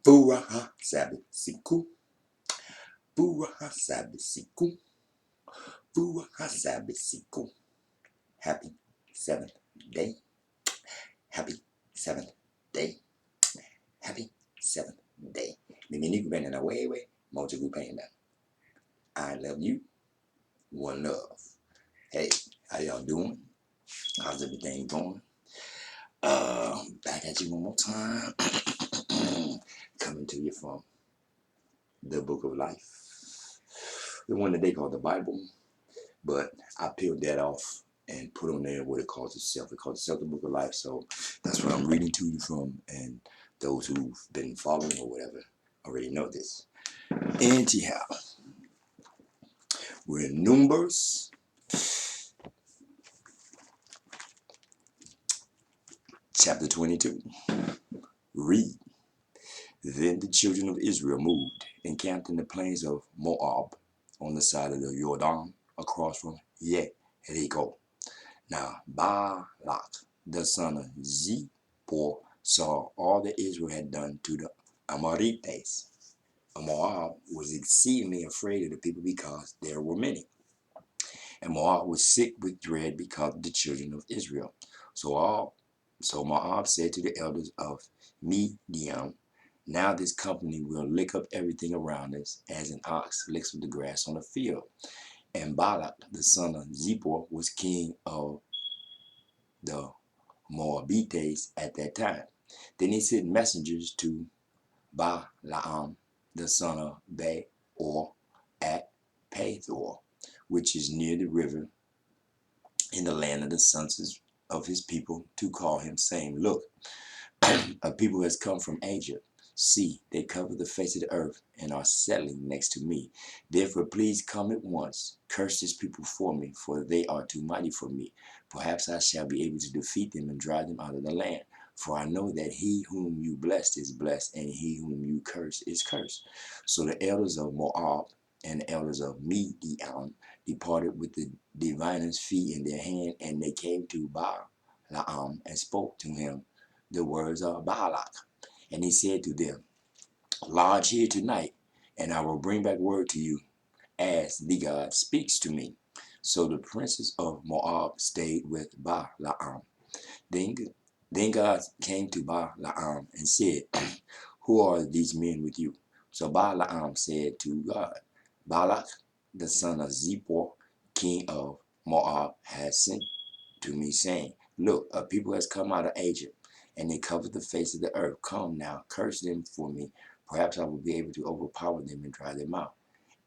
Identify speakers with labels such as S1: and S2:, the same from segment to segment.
S1: Furaha sabi siku. Furaha sabi siku. Furaha sabi siku. Happy seventh day. Happy seventh day. Happy seventh day. Mimi nikupenda na wewe, moja kupenda. I love you. One love. Hey, how y'all doing? How's everything going? Back at you one more time. Coming to you from the book of life. The one that they call the Bible. But I peeled that off and put on there what it calls itself. It calls itself the book of life. So that's what I'm reading to you from. And those who've been following or whatever already know this. Anyhow, we're in Numbers chapter 22. Read. Then the children of Israel moved and camped in the plains of Moab on the side of the Jordan across from Jericho. Now Balak, the son of Zippor, saw all that Israel had done to the Amorites. Moab was exceedingly afraid of the people because there were many. And Moab was sick with dread because of the children of Israel. So Moab said to the elders of Midian, now this company will lick up everything around us as an ox licks up the grass on the field. And Balak, the son of Zippor, was king of the Moabites at that time. Then he sent messengers to Balaam, the son of Beor, at Pethor, which is near the river in the land of the sons of his people, to call him, saying, look, a people has come from Asia. See, they cover the face of the earth and are settling next to me. Therefore, please come at once. Curse this people for me, for they are too mighty for me. Perhaps I shall be able to defeat them and drive them out of the land. For I know that he whom you blessed is blessed, and he whom you curse is cursed. So the elders of Moab and the elders of Midian departed with the diviner's fee in their hand, and they came to Balaam and spoke to him the words of Balak. And he said to them, lodge here tonight, and I will bring back word to you as the God speaks to me. So the princes of Moab stayed with Balaam. Then God came to Balaam and said, who are these men with you? So Balaam said to God, Balak, the son of Zippor, king of Moab, has sent to me, saying, look, a people has come out of Egypt, and they covered the face of the earth. Come now, curse them for me. Perhaps I will be able to overpower them and drive them out.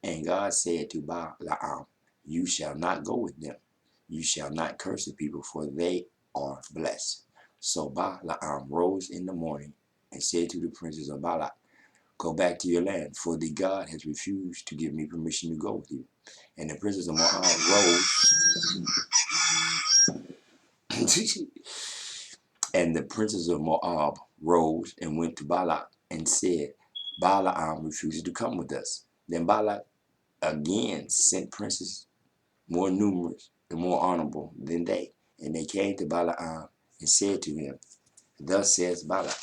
S1: And God said to Balaam, you shall not go with them. You shall not curse the people, for they are blessed. So Balaam rose in the morning and said to the princes of Balak, go back to your land, for the God has refused to give me permission to go with you. And the princes of Moab rose. And the princes of Moab rose and went to Balak and said, Balaam refuses to come with us. Then Balak again sent princes more numerous and more honorable than they. And they came to Balaam and said to him, thus says Balak,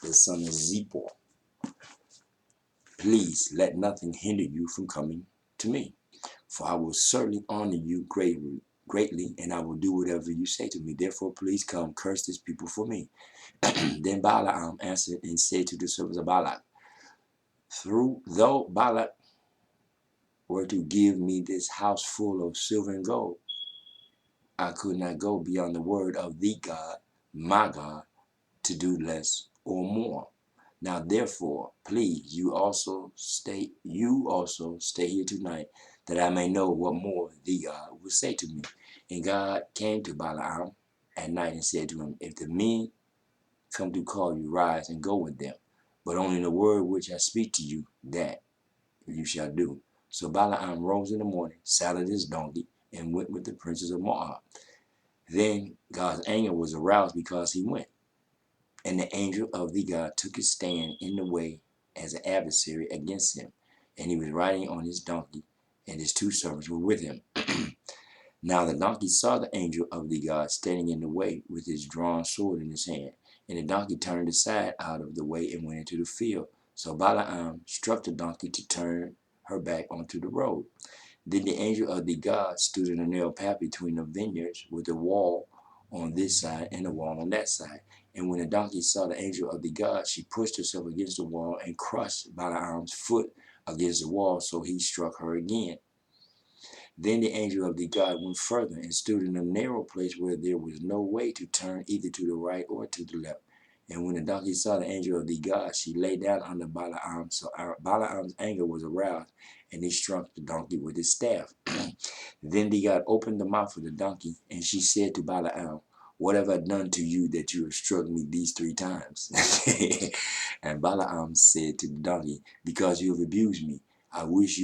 S1: the son of Zippor, please let nothing hinder you from coming to me, for I will certainly honor you greatly, and I will do whatever you say to me. Therefore, please come, curse this people for me. Then Balaam answered and said to the servants of Balak, though Balak were to give me this house full of silver and gold, I could not go beyond the word of the God, my God, to do less or more. Now therefore, please, you also stay here tonight, that I may know what more the God will say to me. And God came to Balaam at night and said to him, if the men come to call you, rise and go with them. But only the word which I speak to you, that you shall do. So Balaam rose in the morning, saddled his donkey, and went with the princes of Moab. Then God's anger was aroused because he went. And the angel of the God took his stand in the way as an adversary against him. And he was riding on his donkey, and his two servants were with him. Now the donkey saw the angel of the God standing in the way with his drawn sword in his hand. And the donkey turned aside out of the way and went into the field. So Balaam struck the donkey to turn her back onto the road. Then the angel of the God stood in a narrow path between the vineyards with a wall on this side and a wall on that side. And when the donkey saw the angel of the God, she pushed herself against the wall and crushed Balaam's foot against the wall, so he struck her again. Then the angel of the God went further and stood in a narrow place where there was no way to turn either to the right or to the left. And when the donkey saw the angel of the God, she lay down under Balaam. So Balaam's anger was aroused, and he struck the donkey with his staff. Then the God opened the mouth of the donkey, and she said to Balaam, "What have I done to you that you have struck me these 3 times?" And Balaam said to the donkey, "Because you have abused me. I wish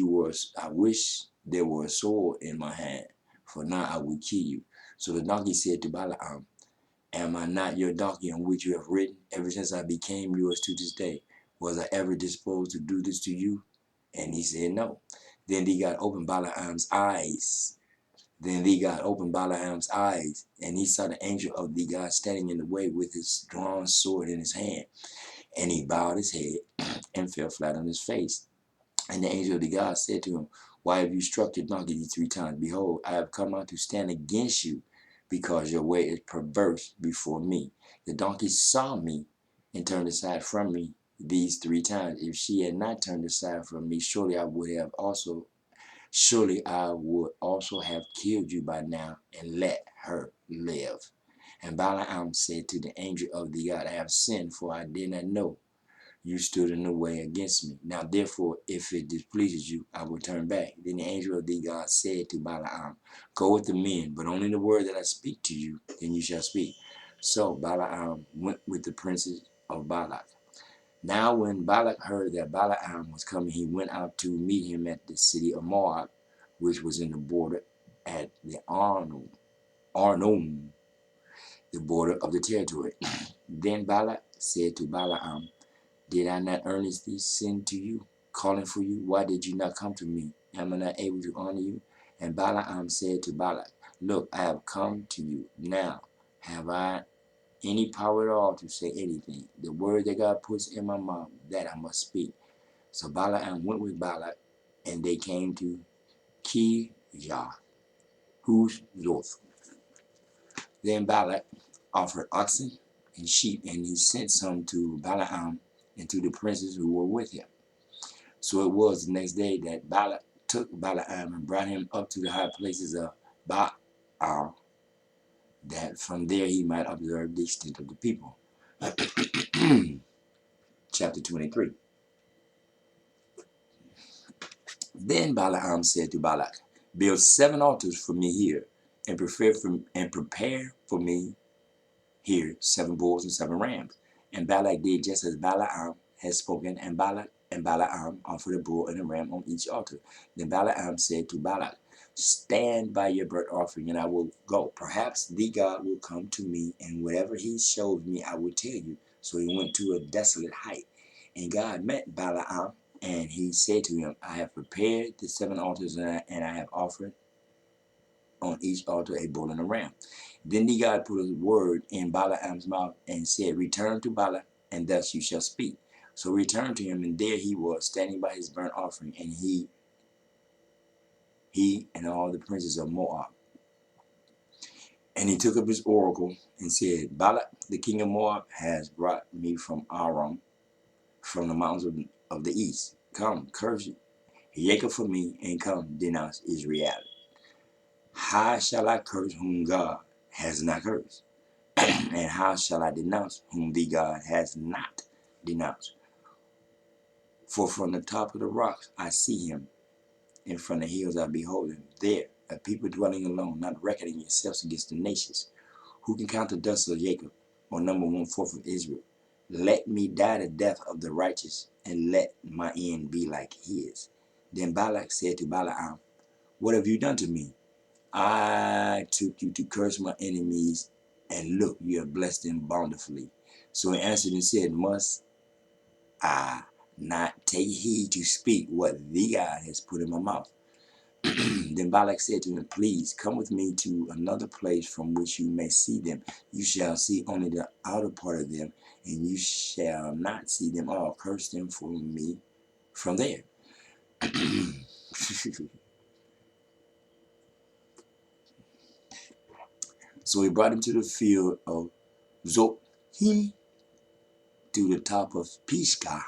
S1: there were a sword in my hand, for now I will kill you." So the donkey said to Balaam, "Am I not your donkey on which you have ridden ever since I became yours to this day? Was I ever disposed to do this to you?" And he said, "No." Then the God opened Balaam's eyes. And he saw the angel of the God standing in the way with his drawn sword in his hand. And he bowed his head and fell flat on his face. And the angel of the God said to him, "Why have you struck your donkey these 3 times? Behold, I have come out to stand against you, because your way is perverse before me. The donkey saw me and turned aside from me these 3 times. If she had not turned aside from me, surely I would also have killed you by now and let her live." And Balaam said to the angel of the God, "I have sinned, for I did not know you stood in the way against me. Now therefore, if it displeases you, I will turn back." Then the angel of the God said to Balaam, "Go with the men, but only the word that I speak to you, then you shall speak." So Balaam went with the princes of Balak. Now when Balak heard that Balaam was coming, he went out to meet him at the city of Moab, which was in the border at the Arnon, the border of the territory. Then Balak said to Balaam, "Did I not earnestly send to you, calling for you? Why did you not come to me? Am I not able to honor you?" And Balaam said to Balak, "Look, I have come to you. Now, have I any power at all to say anything? The word that God puts in my mouth, that I must speak." So Balaam went with Balak, and they came to Kiyah Huzoth. Then Balak offered oxen and sheep, and he sent some to Balaam and to the princes who were with him. So it was the next day that Balak took Balaam and brought him up to the high places of Baal, that from there he might observe the extent of the people. Chapter 23. Then Balaam said to Balak, "Build 7 altars for me here, and prepare for me here 7 bulls and 7 rams." And Balak did just as Balaam had spoken, and Balaam offered a bull and a ram on each altar. Then Balaam said to Balak, "Stand by your burnt offering, and I will go. Perhaps the God will come to me, and whatever he shows me, I will tell you." So he went to a desolate height, and God met Balaam, and he said to him, "I have prepared the 7 altars, and I have offered on each altar a bull and a ram." Then the God put a word in Balaam's mouth and said, "Return to Balak, and thus you shall speak." So he returned to him, and there he was, standing by his burnt offering, and he and all the princes of Moab. And he took up his oracle and said, "Balak, the king of Moab, has brought me from Aram, from the mountains of the east. Come, curse Jacob for me, and come, denounce Israel. How shall I curse whom God has not cursed? And how shall I denounce whom the God has not denounced? For from the top of the rocks I see him, and from the hills I behold him. There, a people dwelling alone, not reckoning yourselves against the nations. Who can count the dust of Jacob, or number 1/4 of Israel? Let me die the death of the righteous, and let my end be like his." Then Balak said to Balaam, "What have you done to me? I took you to curse my enemies, and look, you have blessed them bountifully." So he answered and said, "Must I not take heed to speak what the God has put in my mouth?" Then Balak said to him, please come with me to another place from which you may see them. You shall see only the outer part of them, and you shall not see them all. Curse them for me from there. So he brought him to the field of Zophim, to the top of Pisgah,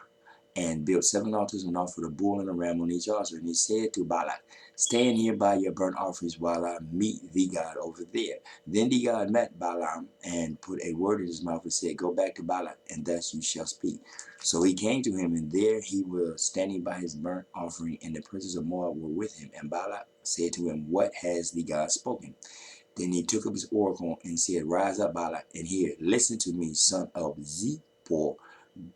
S1: and built 7 altars and offered a bull and a ram on each altar. And he said to Balak, stand here by your burnt offerings while I meet the God over there. Then the God met Balaam and put a word in his mouth and said, go back to Balak, and thus you shall speak. So he came to him, and there he was standing by his burnt offering, and the princes of Moab were with him. And Balak said to him, what has the God spoken? Then he took up his oracle and said, rise up, Balak, and hear. Listen to me, son of Zippor.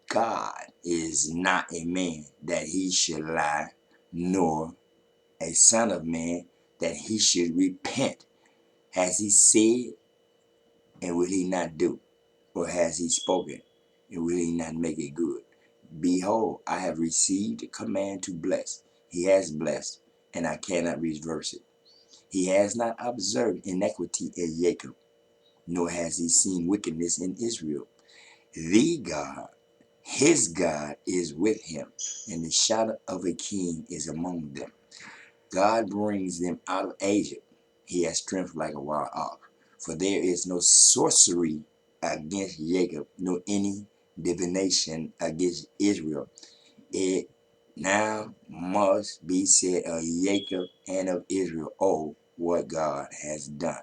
S1: God is not a man that he should lie, nor a son of man that he should repent. Has he said, and will he not do? Or has he spoken, and will he not make it good? Behold, I have received a command to bless. He has blessed, and I cannot reverse it. He has not observed iniquity in Jacob, nor has he seen wickedness in Israel. The God, his God, is with him, and the shadow of a king is among them. God brings them out of Egypt. He has strength like a wild ox. For there is no sorcery against Jacob, nor any divination against Israel. It now must be said of Jacob and of Israel, oh, what God has done.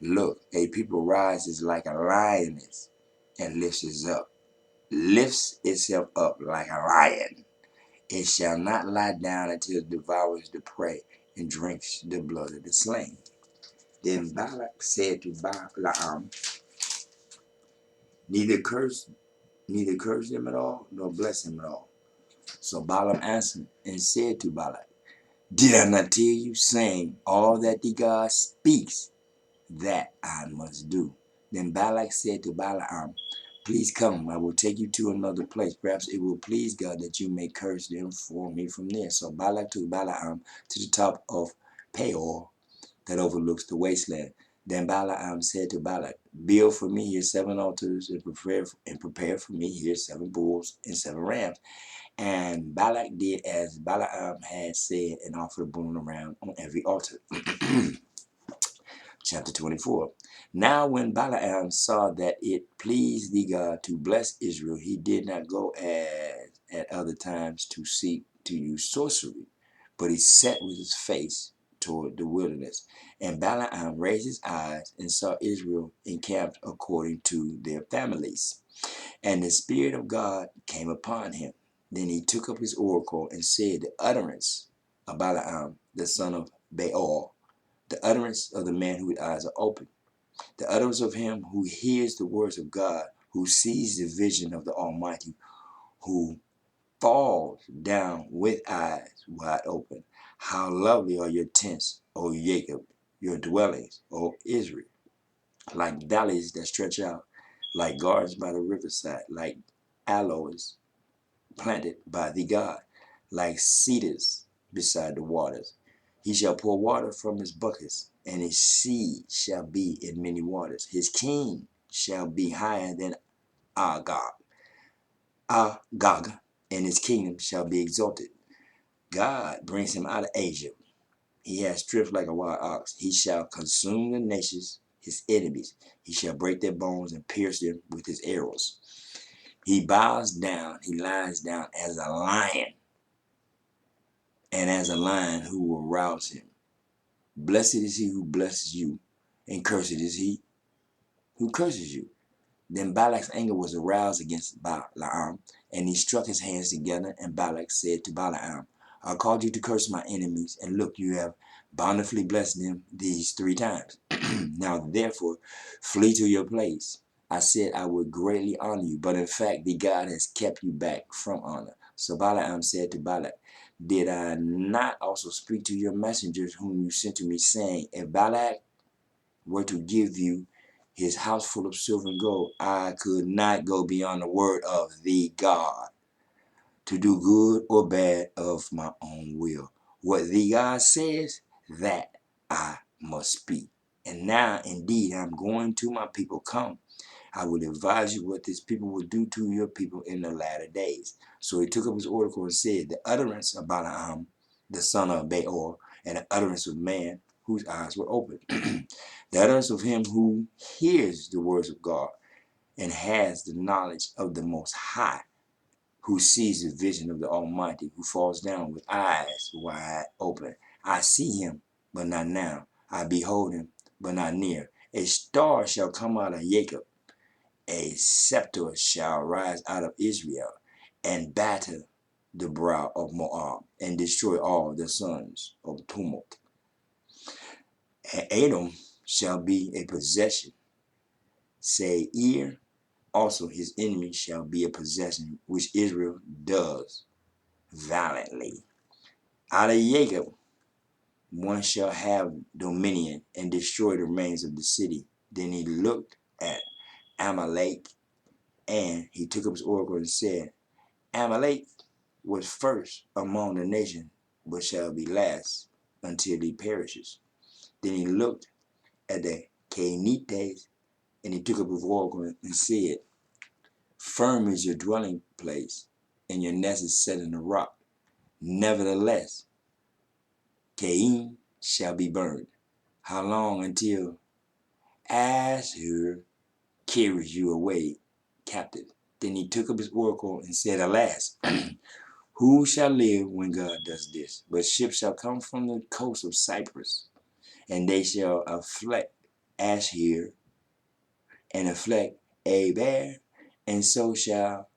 S1: Look, a people rises like a lioness and lifts itself up like a lion. It shall not lie down until it devours the prey and drinks the blood of the slain. Then Balak said to Balaam, neither curse them at all, nor bless him at all. So Balaam answered and said to Balak, did I not tell you, saying, all that the God speaks, that I must do? Then Balak said to Balaam, please come, I will take you to another place. Perhaps it will please God that you may curse them for me from there. So Balak took Balaam to the top of Peor that overlooks the wasteland. Then Balaam said to Balak, build for me here 7 altars and prepare for me here 7 bulls and 7 rams. And Balak did as Balaam had said and offered a bull and a ram on every altar. Chapter 24. Now when Balaam saw that it pleased the God to bless Israel, he did not go as at other times to seek to use sorcery, but he sat with his face toward the wilderness. And Balaam raised his eyes and saw Israel encamped according to their families. And the Spirit of God came upon him. Then he took up his oracle and said the utterance of Balaam, the son of Beor, the utterance of the man whose eyes are open, the utterance of him who hears the words of God, who sees the vision of the Almighty, who falls down with eyes wide open. How lovely are your tents, O Jacob, your dwellings, O Israel, like valleys that stretch out, like gardens by the riverside, like aloes planted by the God, like cedars beside the waters. He shall pour water from his buckets, and his seed shall be in many waters. His king shall be higher than Agag, and his kingdom shall be exalted. God brings him out of Egypt. He has strength like a wild ox. He shall consume the nations, his enemies. He shall break their bones and pierce them with his arrows. He bows down, he lies down as a lion, and as a lion who will rouse him. Blessed is he who blesses you, and cursed is he who curses you. Then Balak's anger was aroused against Balaam, and he struck his hands together, and Balak said to Balaam, I called you to curse my enemies, and look, you have bountifully blessed them these 3 times. Now therefore, flee to your place. I said I would greatly honor you, but in fact the God has kept you back from honor. So Balaam said to Balak, did I not also speak to your messengers whom you sent to me, saying, if Balak were to give you his house full of silver and gold, I could not go beyond the word of the God to do good or bad of my own will. What the God says, that I must speak. And now, indeed, I'm going to my people. Come, I will advise you what this people will do to your people in the latter days. So he took up his oracle and said, the utterance of Balaam, the son of Beor, and the utterance of man whose eyes were opened. The utterance of him who hears the words of God and has the knowledge of the Most High, who sees the vision of the Almighty, who falls down with eyes wide open. I see him, but not now. I behold him, but not near. A star shall come out of Jacob. A scepter shall rise out of Israel, and batter the brow of Moab, and destroy all the sons of tumult. And Edom shall be a possession. Seir also his enemy shall be a possession, which Israel does valiantly. Out of Jacob one shall have dominion and destroy the remains of the city. Then he looked at Amalek, and he took up his oracle and said, Amalek was first among the nations, but shall be last until he perishes. Then he looked at the Canaanites, and he took up his oracle and said, firm is your dwelling place, and your nest is set in the rock. Nevertheless, Cain shall be burned. How long until Ashur carries you away captive? Then he took up his oracle and said, alas, who shall live when God does this? But ships shall come from the coast of Cyprus, and they shall afflict Ashur and afflict Eber, and so shall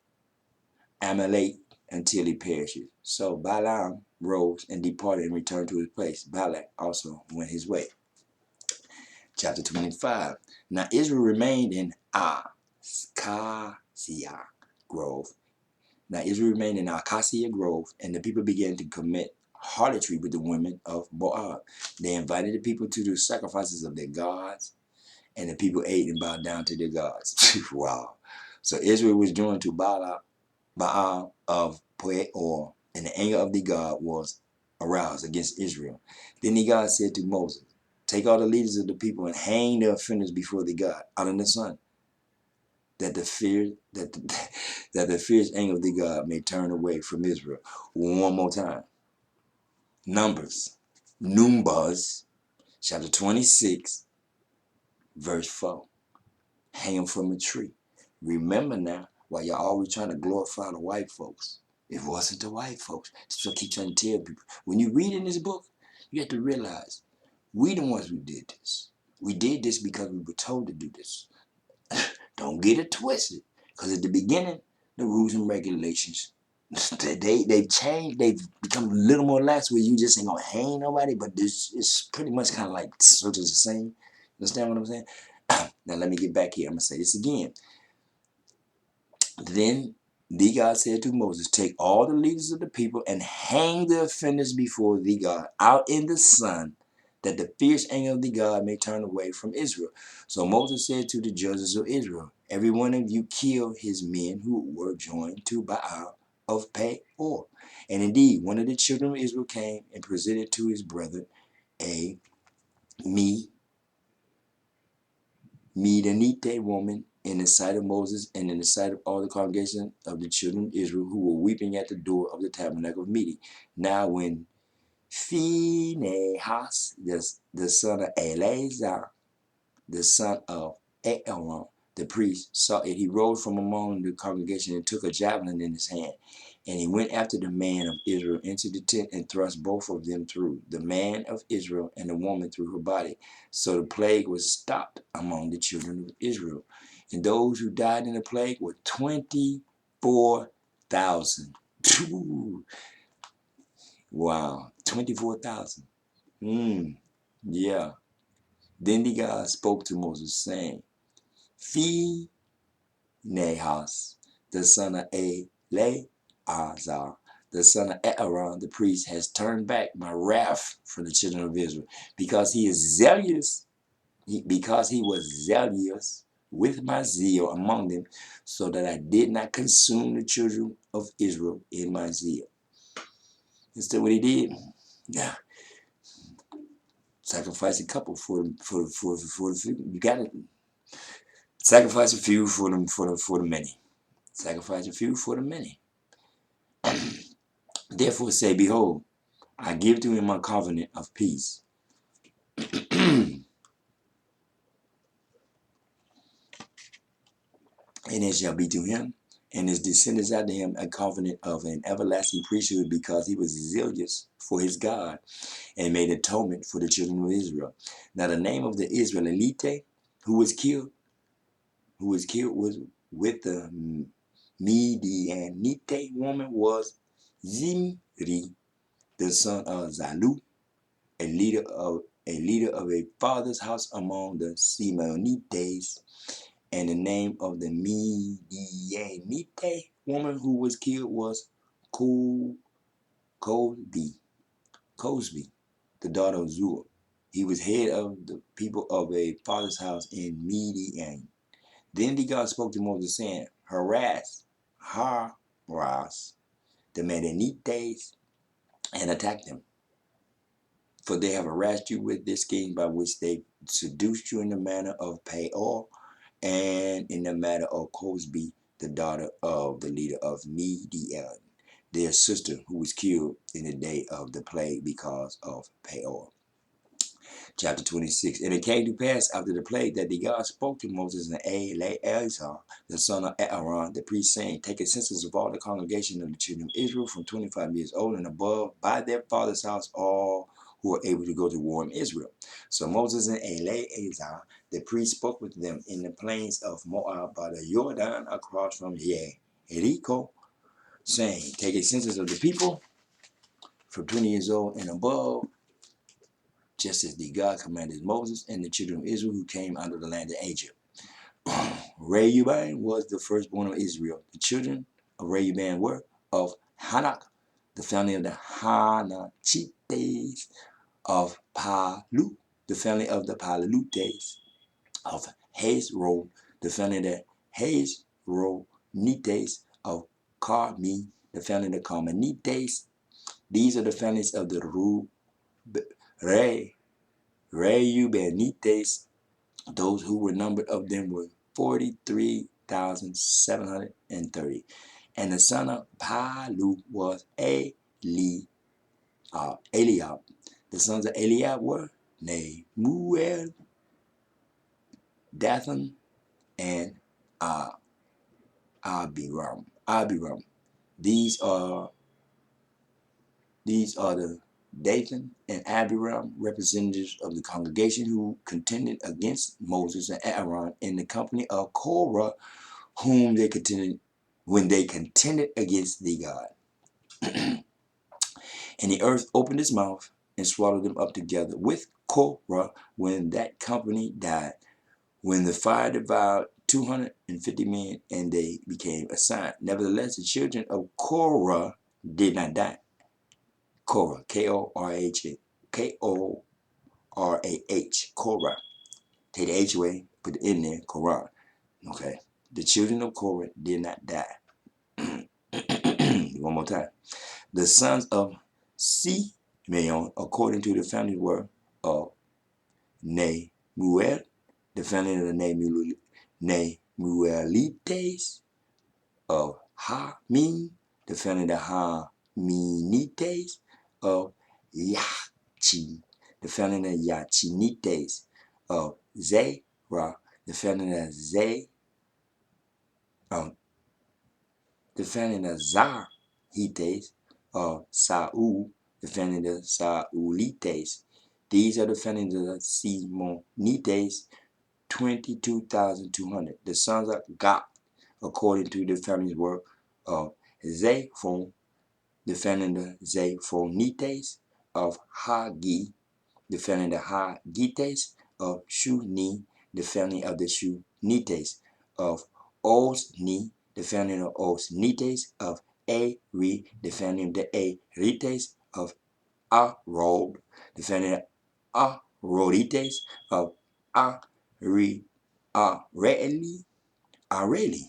S1: Amalek until he perishes. So Balaam rose and departed and returned to his place. Balak also went his way. Chapter 25. Now Israel remained in Acacia Grove. Now Israel remained in Acacia Grove, and the people began to commit harlotry with the women of Moab. They invited the people to the sacrifices of their gods, and the people ate and bowed down to their gods. Wow. So Israel was joined to Baal of Peor, and the anger of the God was aroused against Israel. Then the God said to Moses, take all the leaders of the people and hang their offenders before the God out in the sun, that the fierce anger of the God may turn away from Israel. One more time. Numbers, chapter 26, verse 4. Hang them from a tree. Remember now, while y'all always trying to glorify the white folks, it wasn't the white folks. So I keep trying to tell people, when you read in this book, you have to realize, we the ones who did this. We did this because we were told to do this. Don't get it twisted. Because at the beginning, the rules and regulations, they've changed. They've become a little more lax where you just ain't going to hang nobody. But this is pretty much kind of like sort of the same. Understand what I'm saying? Now let me get back here. I'm going to say this again. Then the God said to Moses, take all the leaders of the people and hang the offenders before the God out in the sun, that the fierce anger of the God may turn away from Israel. So Moses said to the judges of Israel, every one of you kill his men who were joined to Baal of Peor. And indeed, one of the children of Israel came and presented to his brethren a Midianite woman in the sight of Moses and in the sight of all the congregation of the children of Israel, who were weeping at the door of the tabernacle of meeting. Now when Phinehas, the son of Eleazar, the son of Aaron, the priest, saw it, he rose from among the congregation and took a javelin in his hand. And he went after the man of Israel into the tent and thrust both of them through, the man of Israel and the woman through her body. So the plague was stopped among the children of Israel. And those who died in the plague were 24,000. Wow, 24,000. Yeah. Then the God spoke to Moses, saying, Phinehas, the son of Eleazar, the son of Aaron, the priest, has turned back my wrath from the children of Israel, because he is zealous, because he was zealous with my zeal among them, so that I did not consume the children of Israel in my zeal. Is that what he did? Yeah. Sacrifice a couple for the you got to sacrifice a few for the many. Sacrifice a few for the many. Therefore say, behold, I give to him my covenant of peace. And it shall be to him and his descendants after him a covenant of an everlasting priesthood, because he was zealous for his God and made atonement for the children of Israel. Now the name of the Israelite who was killed was with the Midianite woman was Zimri, the son of Zalu, a leader of a father's house among the Simonites. And the name of the Midianite woman who was killed was Cosbi, the daughter of Zur. He was head of the people of a father's house in Midian. Then the God spoke to Moses, saying, harass the Midianites and attack them. For they have harassed you with this scheme by which they seduced you in the manner of Peor and in the matter of Cosbi, the daughter of the leader of Midian, their sister, who was killed in the day of the plague because of Peor. Chapter 26. And it came to pass after the plague that the God spoke to Moses and Eleazar, the son of Aaron, the priest, saying, take a census of all the congregation of the children of Israel from 25 years old and above, by their father's house, all who are able to go to war in Israel. So Moses and Eleazar, the priest, spoke with them in the plains of Moab by the Jordan across from Jericho, saying, take a census of the people from 20 years old and above, just as the God commanded Moses and the children of Israel who came out of the land of Egypt. Reuben was the firstborn of Israel. The children of Reuben were of Hanak, the family of the Hanachites, of Palu, the family of the Palutites, of Hezron, the family of the Hezronites, of Carmi, the family of the Carmenites. These are the families of the Reubenites. Those who were numbered of them were 43,730. And the son of Palu was Eliab. The sons of Eliab were Nemuel, Dathan, and Abiram. These are the Dathan and Abiram, representatives of the congregation who contended against Moses and Aaron in the company of Korah, whom they contended when they contended against the God. And the earth opened its mouth and swallowed them up together with Korah when that company died. When the fire devoured 250 men, and they became a sign. Nevertheless, the children of Korah did not die. Korah, K-O-R-A-H, Korah. Take the H away, put it in there, Korah. Okay. The children of Korah did not die. One more time. The sons of Simeon, according to the family were of Nemuel, the family of the Nemuelites, of Hamim, the family of the Haminites, of Yachin, the family of the Yachinites, of Zerah, the family of Zarhites, of Saul, the family of the Saulites. These are the families of the Simonites, 22,200. The sons of Gad, according to the families, were of Zephon, the family of the Zephonites, of Hagi, the family of the Hagites, of Shuni, the family of the Shunites, of Ozni, the family of the Oznites, of Eri, the family of the Erites, of Arod, the family of Arodites, of Areli, of Areli,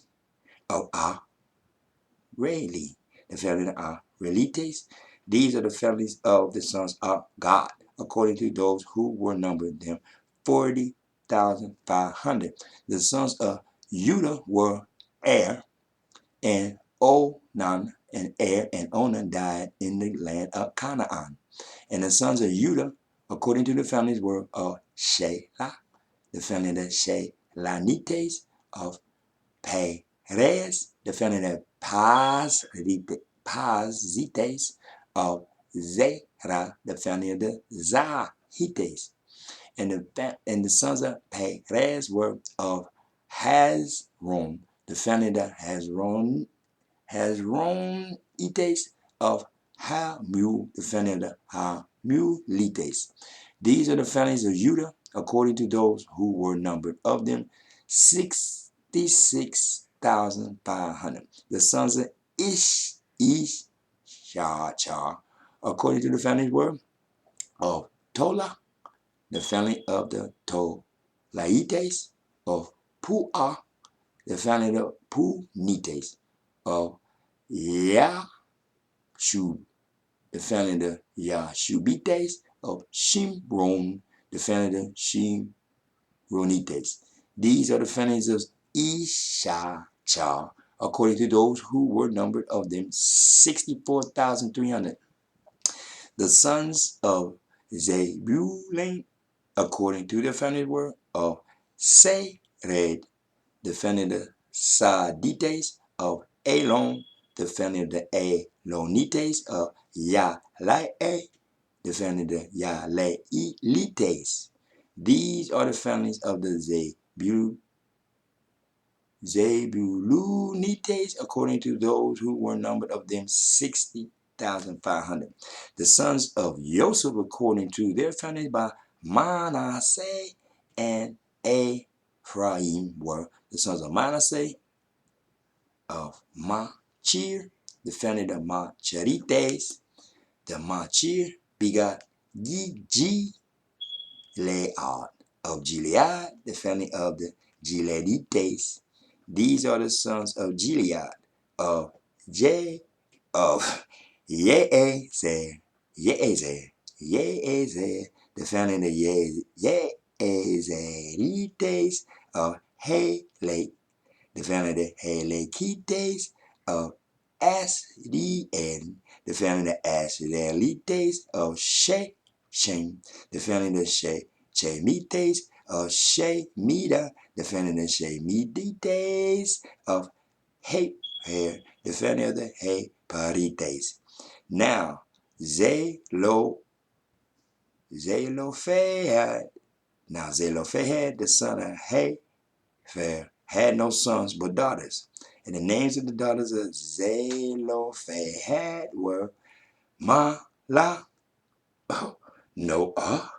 S1: the family of Arelites. These are the families of the sons of God, according to those who were numbered them 40,500. The sons of Judah were Er and Onan, and Er and Onan died in the land of Canaan. And the sons of Judah, according to the families, were of Shelah, the family of the Shelanites, of Perez, the family of Pazites, of Zerah, the family of the Zahites. And the sons of Perez were of Hezron, the family of the Hezronites, of Hamul, the family of the Hamulites. These are the families of Judah, according to those who were numbered of them, 66,500. The sons of Ishachar, according to the families, were of Tola, the family of the Tolaites, of Puah, the family of the Punites, of Yashub, the family of the Yashubites, of Shimron, the family of the Shimronites. These are the families of Ishachar, according to those who were numbered of them, 64,300. The sons of Zebulun, according to their family, were of Sered, the family of the Sadites, of Elon, the family of the Elonites, of Yalae, the family of the Yalaelites. These are the families of the Zebulunites, according to those who were numbered of them, 60,500. The sons of Joseph, according to their families, by Manasseh and Ephraim, were the sons of Manasseh, of Machir, the family of the Machirites. The Machir begot Gilead, of Gilead, the family of the Gileadites. These are the sons of Gilead, of Yeezer, the family of the Yeezerites, of Helek, the family of the Helekites, of Asriel, the family of the Asrielites, of Shechem, the family of the Shemites, of Shemida, the family of the Shemidites, of Heper, the family of the Heperites. Now, Zelophehad, the son of Hefer, had no sons but daughters. And the names of the daughters of Zelophehad were Mahlah, Noah,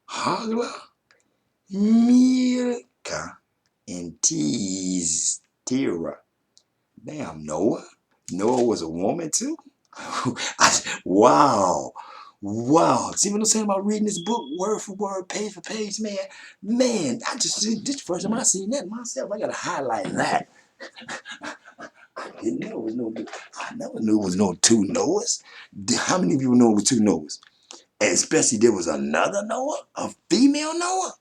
S1: Hagla, Milcah, and Tiztira. Damn, Noah. Noah was a woman too? Wow. Wow. See what I'm saying about reading this book word for word, page for page, man? Man, this is the first time I seen that myself. I gotta highlight that. I never knew it was no two Noahs. How many people know it was two Noahs? And especially there was another Noah, a female Noah.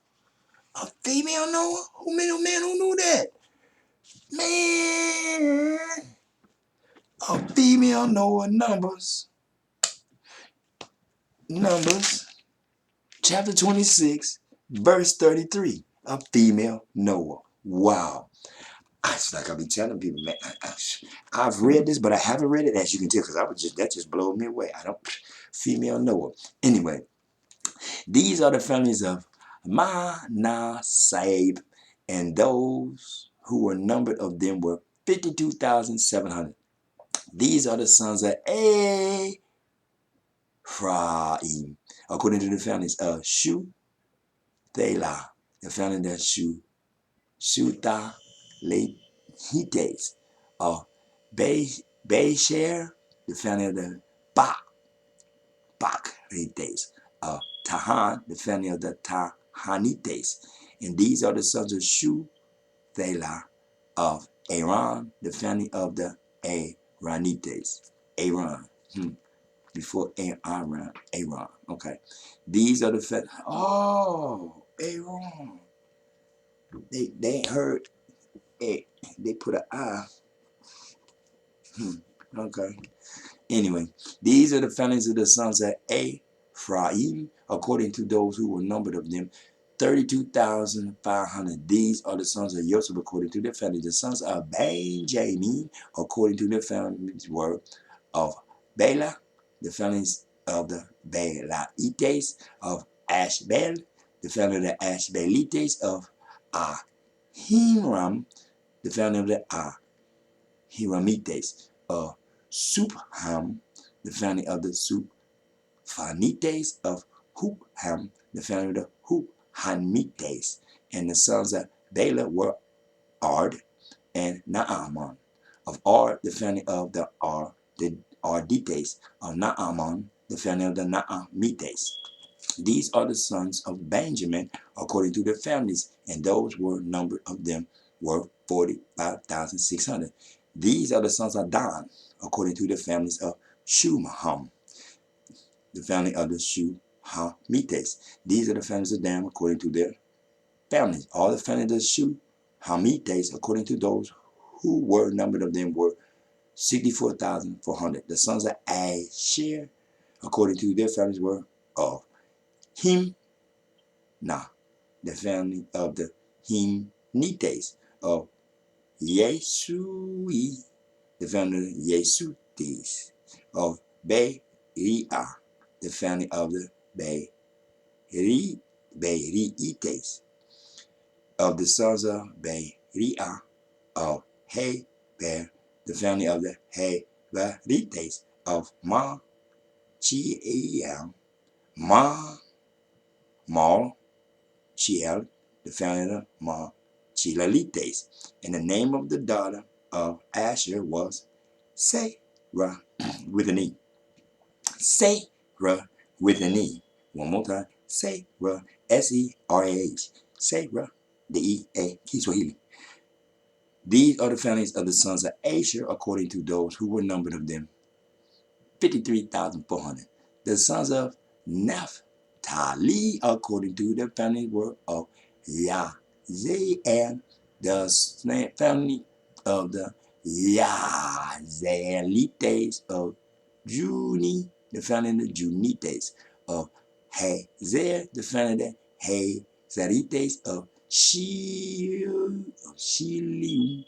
S1: A female Noah? Who knew that? Man, a female Noah. Numbers, chapter 26, verse 33. A female Noah. Wow. It's like I be telling people, man, I've read this, but I haven't read it, as you can tell, because that just blew me away. Female Noah. Anyway, these are the families of Manasseh, and those who were numbered of them were 52,700. These are the sons of Ephraim, according to the families of Shuthelah, the family of Shuthalehites, of Besher, the family of the Bakrites, of Tahan, the family of the Tahanites. And these are the sons of Shuthelah, of Aaron, the family of the Aaronites. Aaron. before Aaron. Okay. These are the Aaron. They heard it. They put an I. Okay. Anyway, these are the families of the sons of Ephraim, according to those who were numbered of them, 32,500. These are the sons of Joseph, according to their families. The sons of Benjamin, according to their families, were of Bela, the families of the Belaites, of Ashbel, the family of the Ashbelites, of Ahimram, the family of the Ahiramites, of Supham, the family of the Suphanites, of Hupham, the family of the Huphanites, and the sons of Bela were Ard and Naaman. Of Ard, the family of the Ardites, of Naaman, the family of the Naamites. These are the sons of Benjamin according to their families, and those were numbered of them were 45,600. These are the sons of Dan according to the families of Shumaham, the family of the Shuhamites. These are the families of Dan according to their families. All the families of Shuhamites according to those who were numbered of them were 64,400. The sons of Asher according to their families were of Himnah, the family of the Himnites, of Yesui, the family of the Yesuites, of Beriah, the family of the Beriites, of the sons of Beriah, of Heber, the family of the Heberites, of Malchiel, Malchiel, the family of the Malchielites. And the name of the daughter of Asher was Sarah with an E. Sarah with an E. One more time. Sarah, S-E-R-A-H. Sarah, the E-A, Kiswahili. These are the families of the sons of Asher according to those who were numbered of them, 53,400. The sons of Naphtali according to their families were of Yazel, the family of the Yazelites, of Juni, the family of the Junites, of Hazer, the family of the Hazarites, of Shilem, of Shilem,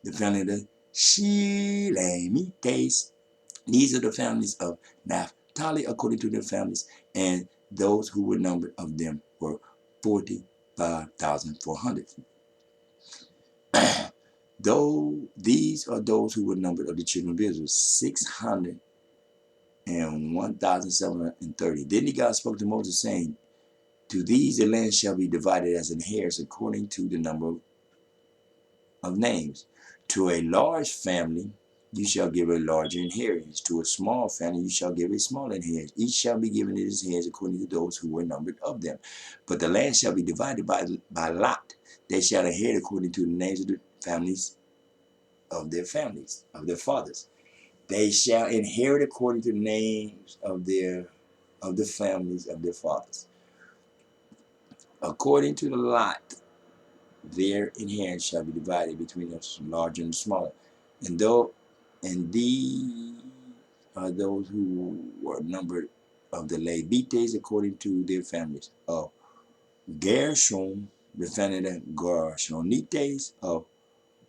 S1: the family of the Shilemites. These are the families of Naphtali according to their families, and those who were numbered of them were 45,400. Though these are those who were numbered of the children of Israel, 601,730. Then the God spoke to Moses, saying, to these the land shall be divided as an inheritance according to the number of names. To a large family you shall give a larger inheritance. To a small family you shall give a small inheritance. Each shall be given in his hands according to those who were numbered of them. But the land shall be divided by lot. They shall inherit according to the names of the families, of their fathers. They shall inherit according to the names of the families of their fathers. According to the lot, their inheritance shall be divided between the larger and the smaller. And these are those who were numbered of the Levites according to their families. Of Gershon, the family of the Gershonites. Of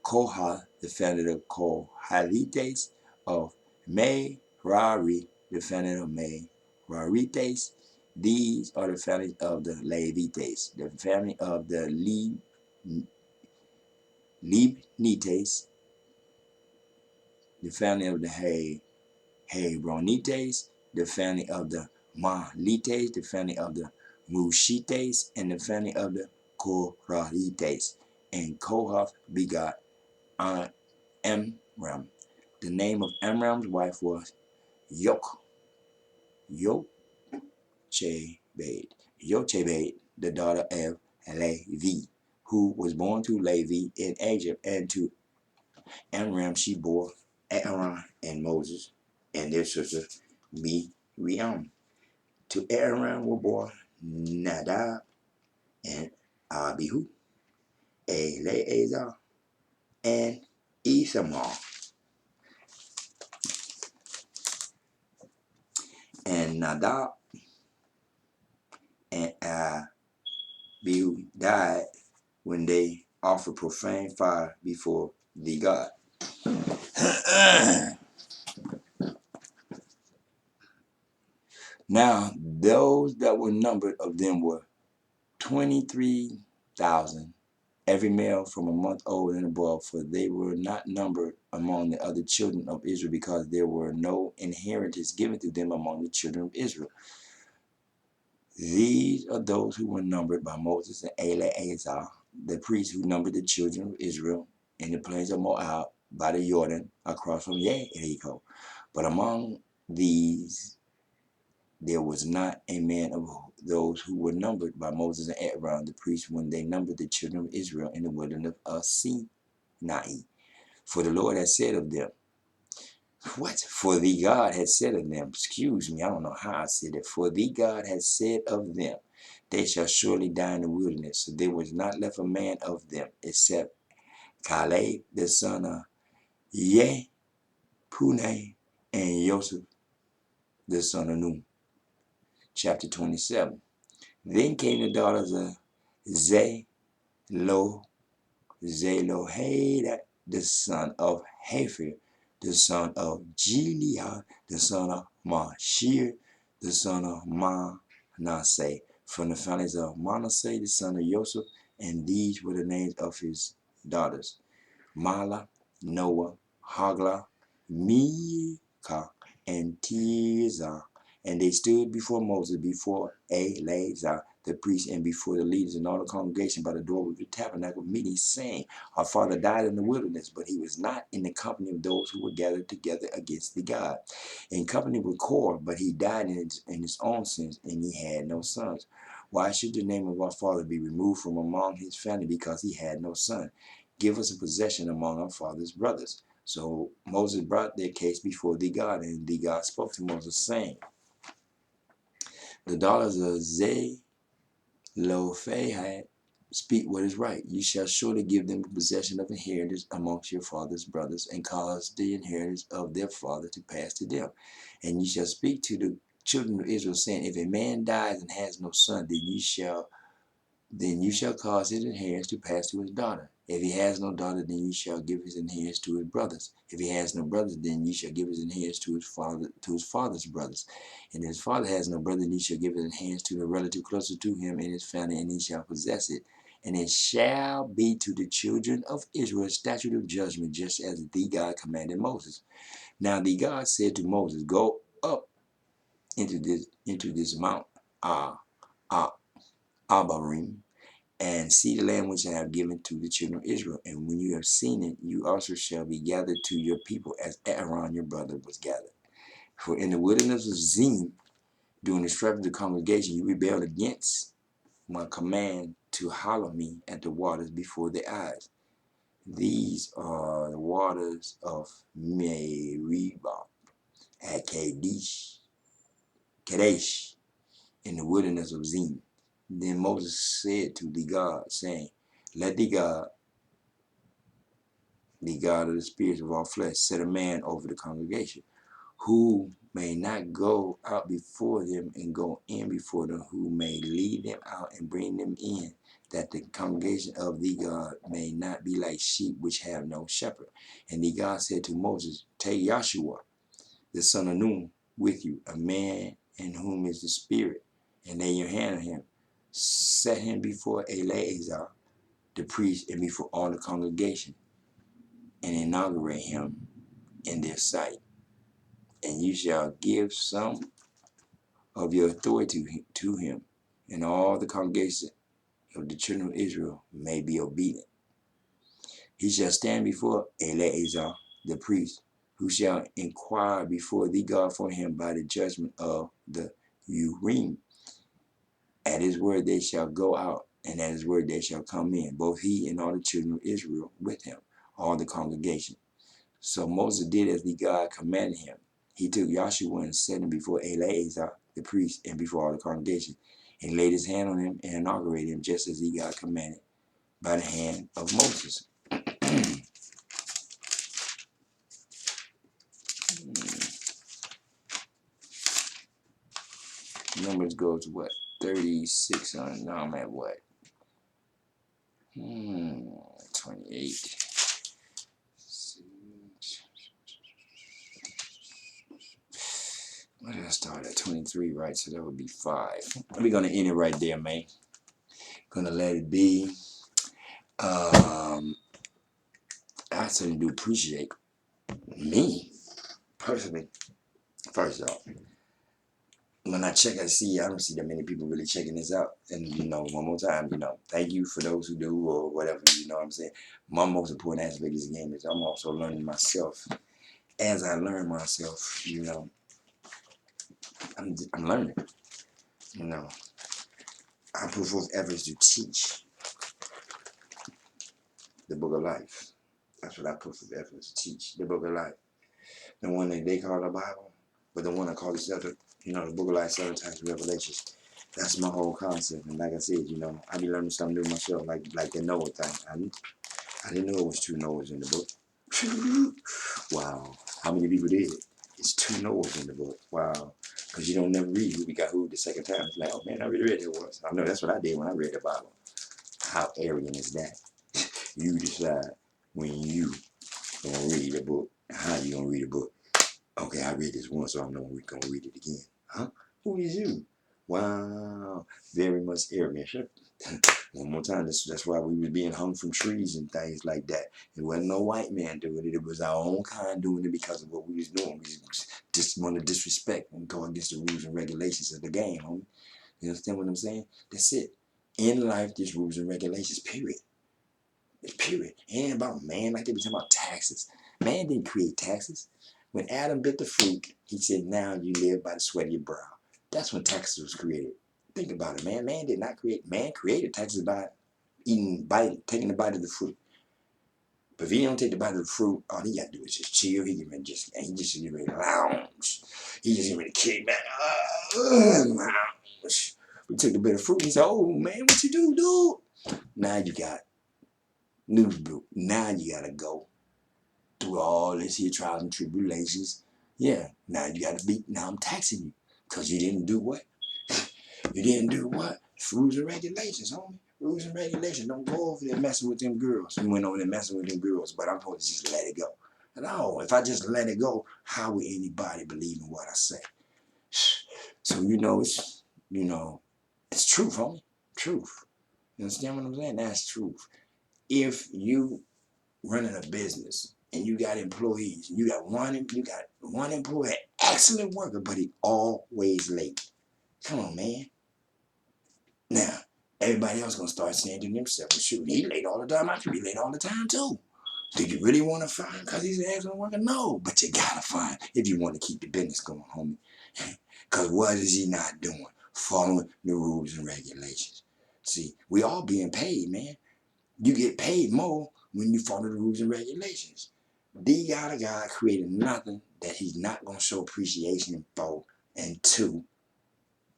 S1: Kohath, the family of the Kohathites. Of Merari, the family of the Merarites. These are the families of the Levites. The family of the Libnites, the family of the Hebronites, the family of the Mahlites, the family of the Mushites, and the family of the Korahites. And Kohath begot Amram. The name of Amram's wife was Jochebed, the daughter of Levi, who was born to Levi in Egypt, and to Amram she bore Aaron and Moses and their sister Miriam. To Aaron were born Nadab and Abihu, Eleazar, and Ithamar. And Nadab and Abihu died when they offered profane fire before the God. Now, those that were numbered of them were 23,000, every male from a month old and above, for they were not numbered among the other children of Israel, because there were no inheritance given to them among the children of Israel. These are those who were numbered by Moses and Eleazar, the priests who numbered the children of Israel in the plains of Moab by the Jordan across from Jericho. But among these there was not a man of those who were numbered by Moses and Aaron, the priests, when they numbered the children of Israel in the wilderness of Sinai. For the Lord had said of them, For the God had said of them, excuse me, I don't know how I said it. For the God had said of them, they shall surely die in the wilderness. So there was not left a man of them, except Caleb, the son of Jephunneh, and Joseph, the son of Nun. Chapter 27. Then came the daughters of Zelohadad, the son of Hapher, the son of Gilead, the son of Mashir, the son of Manasseh, from the families of Manasseh, the son of Joseph, and these were the names of his daughters: Mahlah, Noah, Hoglah, Milcah, and Tirzah. And they stood before Moses, before Eleazar the priest, and before the leaders and all the congregation by the door of the tabernacle meeting, saying, Our father died in the wilderness, but he was not in the company of those who were gathered together against the God. In company with Korah, but he died in his own sins, and he had no sons. Why should the name of our father be removed from among his family, because he had no son? Give us a possession among our father's brothers. So Moses brought their case before the God, and the God spoke to Moses, saying, The daughters of Zelophehad speak what is right. You shall surely give them the possession of inheritance amongst your father's brothers, and cause the inheritance of their father to pass to them. And you shall speak to the children of Israel, saying, If a man dies and has no son, then you shall cause his inheritance to pass to his daughter. If he has no daughter, then you shall give his inheritance to his brothers. If he has no brothers, then you shall give his inheritance to his father's brothers. And if his father has no brother, then you shall give his inheritance to the relative closer to him in his family, and he shall possess it. And it shall be to the children of Israel a statute of judgment, just as the God commanded Moses. Now the God said to Moses, Go up into this mount Abarim, and see the land which I have given to the children of Israel. And when you have seen it, you also shall be gathered to your people, as Aaron your brother was gathered. For in the wilderness of Zin, during the strife of the congregation, you rebelled against my command to hallow me at the waters before their eyes. These are the waters of Meribah at Kadesh, in the wilderness of Zin. Then Moses said to the God, saying, Let the God of the spirits of all flesh, set a man over the congregation, who may not go out before them and go in before them, who may lead them out and bring them in, that the congregation of the God may not be like sheep which have no shepherd. And the God said to Moses, Take Joshua, the son of Nun, with you, a man in whom is the Spirit, and lay your hand on him. Set him before Eleazar, the priest, and before all the congregation, and inaugurate him in their sight. And you shall give some of your authority to him, and all the congregation of the children of Israel may be obedient. He shall stand before Eleazar the priest, who shall inquire before the God for him by the judgment of the Urim. At his word they shall go out, and at his word they shall come in, both he and all the children of Israel with him, all the congregation. So Moses did as the God commanded him. He took Joshua and set him before Eleazar, the priest, and before all the congregation, and laid his hand on him and inaugurated him just as the God commanded by the hand of Moses. Numbers go to what? 36 on, no, I'm at what? 28. What did I start at? 23, right? So that would be 5. We're going to end it right there, man. Gonna let it be. I certainly do appreciate me, personally. First off, when I check, I don't see that many people really checking this out. And, one more time, thank you for those who do or whatever, you know what I'm saying? My most important aspect of this game is I'm also learning myself. As I learn myself, I'm learning, I put forth efforts to teach the book of life. That's what I put forth efforts to teach, the book of life. The one that they call the Bible, but the one I call itself, the book of life, 7 times Revelations. That's my whole concept. And like I said, I be learning something new myself, like the Noah thing. I didn't know it was 2 Noahs in the book. Wow. How many people did? It's 2 Noahs in the book. Wow. Because you don't never read who we got who the second time. It's like, oh man, I already read it once. I know that's what I did when I read the Bible. How arrogant is that? You decide when you gonna read a book. How you gonna read a book? Okay, I read this once, so I'm not gonna read it again. Huh? Who is you? Wow, very much arrogant. Sure. One more time, that's why we was being hung from trees and things like that. It wasn't no white man doing it. It was our own kind doing it because of what we was doing. We just want to disrespect and go against the rules and regulations of the game, homie. You understand what I'm saying? That's it. In life, there's rules and regulations, period. Period. It ain't about man like they be talking about taxes. Man didn't create taxes. When Adam bit the fruit, he said, now you live by the sweat of your brow. That's when taxes was created. Think about it, man. Man did not create. Man created taxes by taking the bite of the fruit. But if he don't take the bite of the fruit, all he got to do is just chill. He get ready to lounge. He just get ready to kick back. Lounge. We took the bit of fruit. He said, oh, man, what you do, dude? Now you got news blue. Now you got to go through all this here trials and tribulations. Yeah, now you got to now I'm taxing you. Because you didn't do what? You didn't do what? Rules and regulations, homie. Rules and regulations. Don't go over there messing with them girls. You went over there messing with them girls, but I'm supposed to just let it go. No, if I just let it go, how would anybody believe in what I say? So, it's truth, homie. Truth. You understand what I'm saying? That's truth. If you running a business and you got employees, you got one employee, excellent worker, but he always late. Come on, man. Now, everybody else gonna start saying to themselves, shoot, he late all the time, I should be late all the time too. Do you really want to fire him because he's an excellent worker? No, but you gotta fire if you want to keep the business going, homie. Because what is he not doing? Following the rules and regulations. See, we all being paid, man. You get paid more when you follow the rules and regulations. The God created nothing that he's not going to show appreciation for. And 2,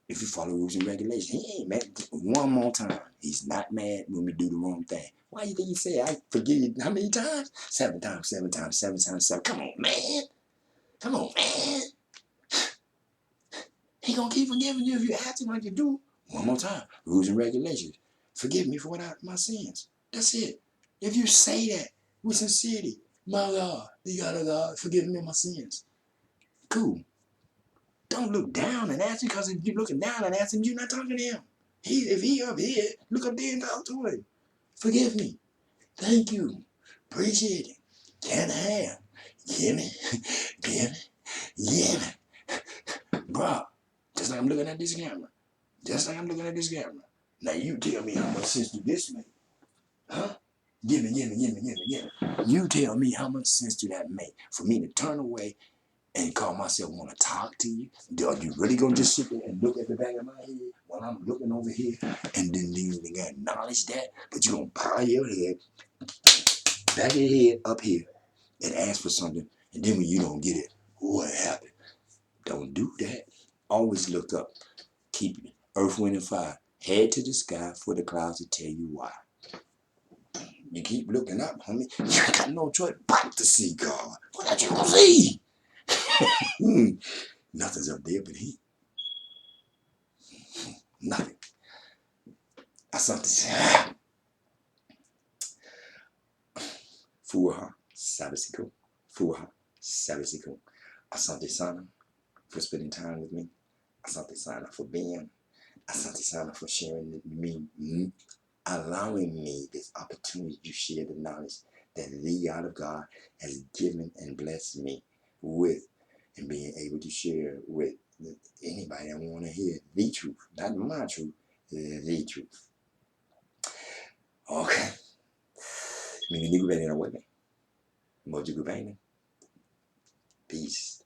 S1: if you follow rules and regulations, he ain't mad. One more time, he's not mad when we do the wrong thing. Why you think he said, I forgive you how many times? 7 times, 7 times, 7 times, 7. Come on, man. Come on, man. He going to keep forgiving you if you act like you do. One more time, rules and regulations. Forgive me for my sins. That's it. If you say that with sincerity, my God, the God of God, forgive me my sins. Cool. Don't look down and ask him, because if you're looking down and ask him, you're not talking to him. If he up here, look up there and talk to him. Forgive me. Thank you. Appreciate it. Can I have? Give me. Give me. Give me. Bro, just like I'm looking at this camera. Now you tell me how much sense do this make? Huh? Give me. You tell me how much sense do that make for me to turn away and call myself want to talk to you? Are you really going to just sit there and look at the back of my head while I'm looking over here and then you acknowledge that? But you're going to bow your head, back of your head up here, and ask for something, and then when you don't get it, what happened? Don't do that. Always look up. Keep it. Earth, wind, and fire. Head to the sky for the clouds to tell you why. You keep looking up, homie. You ain't got no choice but to see God. What you gonna see? Nothing's up there but He. Nothing. Asante. Fuha Sabasico. Fuha Sabasico. Asante Sana for spending time with me. Asante Sana for being. Asante Sana for sharing me, allowing me this opportunity to share the knowledge that the God of God has given and blessed me with, and being able to share with anybody that want to hear the truth, not my truth, the truth. Okay. Mimi niko bene na wewe. Moja kubene. Peace.